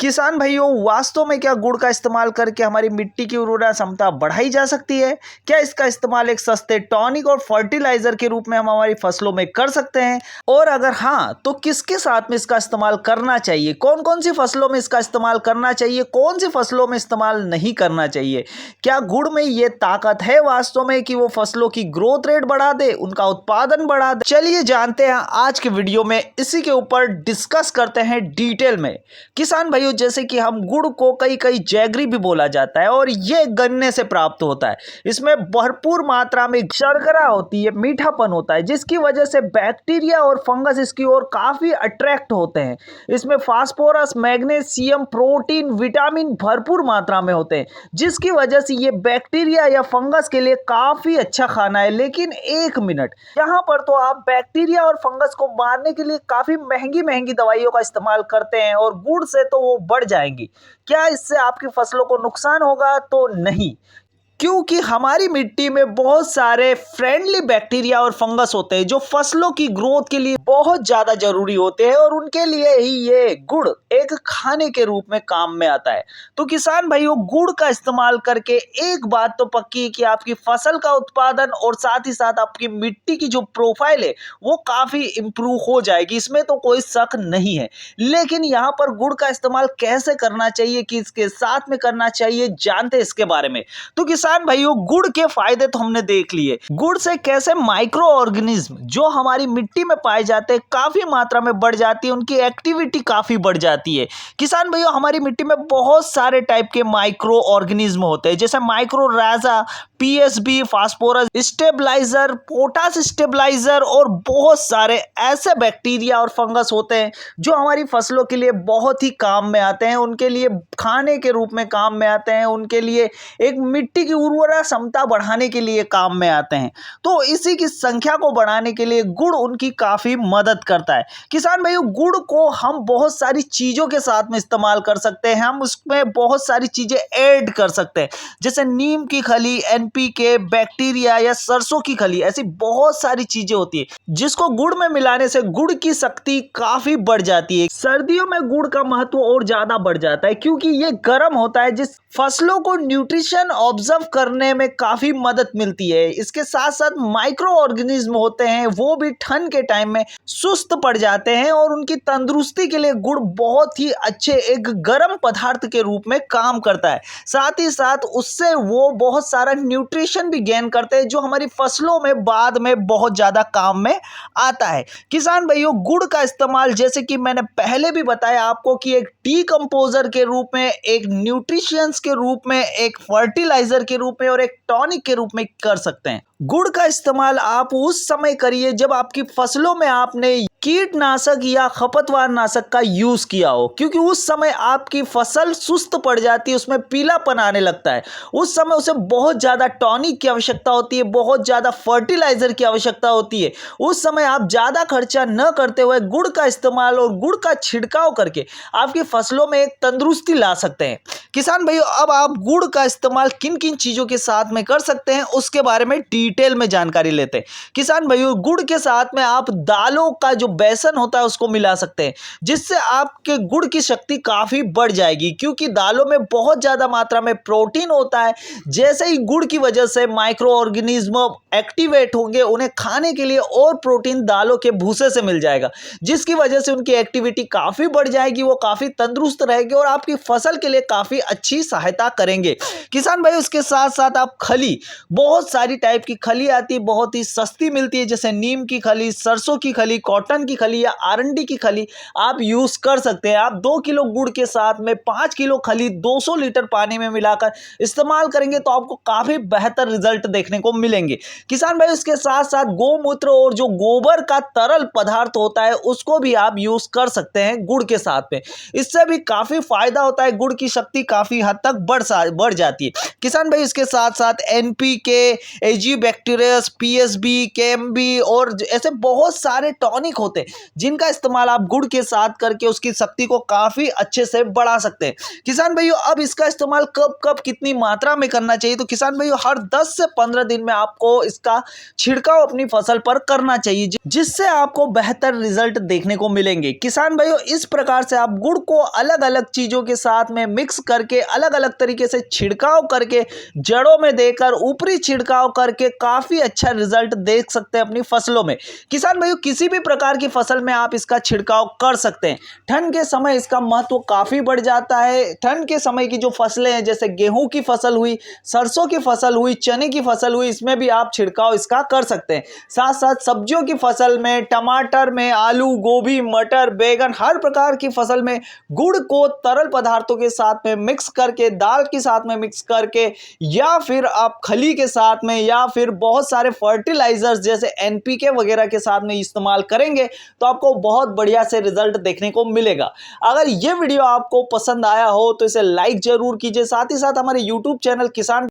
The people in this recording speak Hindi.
किसान भाइयों, वास्तव में क्या गुड़ का इस्तेमाल करके हमारी मिट्टी की उर्वरा क्षमता बढ़ाई जा सकती है? क्या इसका इस्तेमाल एक सस्ते टॉनिक और फर्टिलाइजर के रूप में हम हमारी फसलों में कर सकते हैं? और अगर हाँ, तो किसके साथ में इसका इस्तेमाल करना चाहिए? कौन कौन सी फसलों में इसका इस्तेमाल करना चाहिए, कौन सी फसलों में इस्तेमाल नहीं करना चाहिए? क्या गुड़ में ये ताकत है वास्तव में कि वो फसलों की ग्रोथ रेट बढ़ा दे, उनका उत्पादन बढ़ा दे? चलिए जानते हैं आज के वीडियो में, इसी के ऊपर डिस्कस करते हैं डिटेल में। किसान भाइयों, जैसे कि हम गुड़ को कई कई जैगरी भी बोला जाता है और ये गन्ने से प्राप्त होता है। इसमें भरपूर मात्रा में शर्करा होती है, मीठापन होता है, जिसकी वजह से बैक्टीरिया और फंगस इसकी ओर काफी अट्रैक्ट होते हैं। इसमें फास्फोरस, मैग्नीशियम, प्रोटीन, विटामिन भरपूर मात्रा में होते हैं, जिसकी वजह से ये बैक्टीरिया या फंगस के लिए काफी अच्छा खाना है। लेकिन एक मिनट, यहाँ पर तो आप बैक्टीरिया और फंगस को मारने के लिए काफी महंगी महंगी दवाइयों का इस्तेमाल करते हैं और गुड़ से तो वो बढ़ जाएंगी। क्या इससे आपकी फसलों को नुकसान होगा? तो नहीं, क्योंकि हमारी मिट्टी में बहुत सारे फ्रेंडली बैक्टीरिया और फंगस होते हैं जो फसलों की ग्रोथ के लिए बहुत ज्यादा जरूरी होते हैं और उनके लिए ही ये गुड़ एक खाने के रूप में काम में आता है। तो किसान भाइयों, गुड़ का इस्तेमाल करके एक बात तो पक्की है कि आपकी फसल का उत्पादन और साथ ही साथ आपकी मिट्टी की जो प्रोफाइल है वो काफी इंप्रूव हो जाएगी, इसमें तो कोई शक नहीं है। लेकिन यहाँ पर गुड़ का इस्तेमाल कैसे करना चाहिए, किसके साथ में करना चाहिए, जानते हैं इसके बारे में। तो किसान भाइयों, गुड़ के फायदे तो हमने देख लिए। गुड़ से कैसे माइक्रो ऑर्गेनिज्म जो हमारी मिट्टी में पाए जाते हैं काफी मात्रा में बढ़ जाती है, उनकी एक्टिविटी काफी बढ़ जाती है। किसान भाइयों, हमारी मिट्टी में बहुत सारे टाइप के माइक्रो ऑर्गेनिज्म होते हैं, जैसे माइक्रो राजा, PSB, phosphorus stabiliser, potash stabiliser और बहुत सारे ऐसे बैक्टीरिया और फंगस होते हैं जो हमारी फसलों के लिए बहुत ही काम में आते हैं, उनके लिए खाने के रूप में काम में आते हैं, उनके लिए एक मिट्टी की उर्वरा क्षमता बढ़ाने के लिए काम में आते हैं। तो इसी की संख्या को बढ़ाने के लिए गुड़ उनकी काफी मदद करता है। किसान भाइयों, गुड़ को हम बहुत सारी चीजों के साथ में इस्तेमाल कर सकते हैं, हम उसमें बहुत सारी चीजें ऐड कर सकते हैं, जैसे नीम की खली, एनपीके, बैक्टीरिया या सरसों की खली, ऐसी बहुत सारी चीजें होती है जिसको गुड़ में मिलाने से गुड़ की शक्ति काफी बढ़ जाती है। सर्दियों में गुड़ का महत्व और ज्यादा बढ़ जाता है क्योंकि ये गर्म होता है, जिस फसलों को न्यूट्रिशन ऑब्जर्व करने में काफी मदद मिलती है। इसके साथ साथ माइक्रो ऑर्गेनिज्म होते हैं वो भी ठंड के टाइम में सुस्त पड़ जाते हैं और उनकी तंदुरुस्ती के लिए गुड़ बहुत ही अच्छे एक गर्म पदार्थ के रूप में काम करता है। साथ ही साथ उससे वो बहुत सारा न्यूट्रिशन भी गेन करते हैं जो हमारी फसलों में बाद में बहुत ज्यादा काम में आता है। किसान भाइयों, गुड़ का इस्तेमाल जैसे कि मैंने पहले भी बताया आपको कि एक डीकंपोजर के रूप में, एक न्यूट्रिशियंस के रूप में, एक फर्टिलाइजर के रूप में और एक टॉनिक के रूप में कर सकते हैं। गुड़ का इस्तेमाल आप उस समय करिए जब आपकी फसलों में आपने कीटनाशक या खपतवार नाशक का यूज किया हो, क्योंकि उस समय आपकी फसल सुस्त पड़ जाती है, उसमें पीलापन आने लगता है। उस समय उसे बहुत ज्यादा टॉनिक की आवश्यकता होती है, बहुत ज्यादा फर्टिलाइजर की आवश्यकता होती है। उस समय आप ज्यादा खर्चा न करते हुए गुड़ का इस्तेमाल और गुड़ का छिड़काव करके आपकी फसलों में एक तंदुरुस्ती ला सकते हैं। किसान भाइयों, अब आप गुड़ का इस्तेमाल किन किन चीजों के साथ में कर सकते हैं उसके बारे में डिटेल में जानकारी लेते हैं। किसान भाइयों, गुड़ के साथ में आप दालों का जो बेसन होता है उसको मिला सकते हैं, जिससे आपके गुड़ की शक्ति काफी बढ़ जाएगी, क्योंकि दालों में बहुत ज्यादा मात्रा में प्रोटीन होता है। जैसे ही गुड़ की वजह से माइक्रो ऑर्गेनिज्म एक्टिवेट होंगे, उन्हें खाने के लिए और प्रोटीन दालों के भूसे से मिल जाएगा, जिसकी वजह से उनकी एक्टिविटी काफी बढ़ जाएगी, वो काफी तंदुरुस्त रहेगी और आपकी फसल के लिए काफी अच्छी सहायता करेंगे। किसान भाई, उसके साथ साथ आप खली, बहुत सारी टाइप की खली आती है, बहुत ही सस्ती मिलती है, जैसे नीम की खली, सरसों की खली, कॉटन की खली या आरंडी की खली आप यूज कर सकते हैं। आप 2 किलो गुड़ के साथ में 5 किलो खली 200 लीटर पानी में मिलाकर इस्तेमाल करेंगे तो आपको काफी बेहतर रिजल्ट देखने को मिलेंगे। किसान भाई, उसके साथ साथ गोमूत्र और जो गोबर का तरल पदार्थ होता है उसको भी आप यूज कर सकते हैं गुड़ के साथ में। इससे भी काफी फायदा होता है, गुड़ की शक्ति काफ़ी हद तक बढ़ जाती है। किसान भाई इसके साथ साथ NPK, एजिबैक्टीरियस, PSB, KMB और ऐसे बहुत सारे टॉनिक होते हैं जिनका इस्तेमाल आप गुड़ के साथ करके उसकी शक्ति को काफ़ी अच्छे से बढ़ा सकते हैं। किसान भाइयों अब इसका इस्तेमाल कब कब कितनी मात्रा में करना चाहिए, तो किसान भाइयों हर 10 से 15 दिन में आपको इसका छिड़काव अपनी फसल पर करना चाहिए, जिससे आपको बेहतर रिजल्ट देखने को मिलेंगे। किसान भाइयों इस प्रकार से आप गुड़ को अलग अलग चीजों के साथ में मिक्स करके अलग अलग तरीके से छिड़काव करके जड़ों में देकर ऊपरी छिड़काव करके काफी अच्छा रिजल्ट देख सकते हैं अपनी फसलों में। किसान भाइयों किसी भी प्रकार की फसल में आप इसका छिड़काव कर सकते हैं। ठंड के समय इसका महत्व काफी बढ़ जाता है। ठंड के समय की जो फसलें हैं जैसे गेहूं की फसल हुई, सरसों की फसल हुई, चने की फसल हुई, इसमें भी आप छिड़काव इसका कर सकते हैं। साथ साथ सब्जियों की फसल में, टमाटर में, आलू, गोभी, मटर, बैगन, हर प्रकार की फसल में गुड़ को तरल पदार्थों के साथ में मिक्स करके, दाल के साथ में मिक्स करके, या फिर आप खली के साथ में, या फिर बहुत सारे फर्टिलाइजर्स जैसे NPK वगैरह के साथ में इस्तेमाल करेंगे तो आपको बहुत बढ़िया से रिजल्ट देखने को मिलेगा। अगर ये वीडियो आपको पसंद आया हो तो इसे लाइक जरूर कीजिए। साथ ही साथ हमारे YouTube चैनल किसान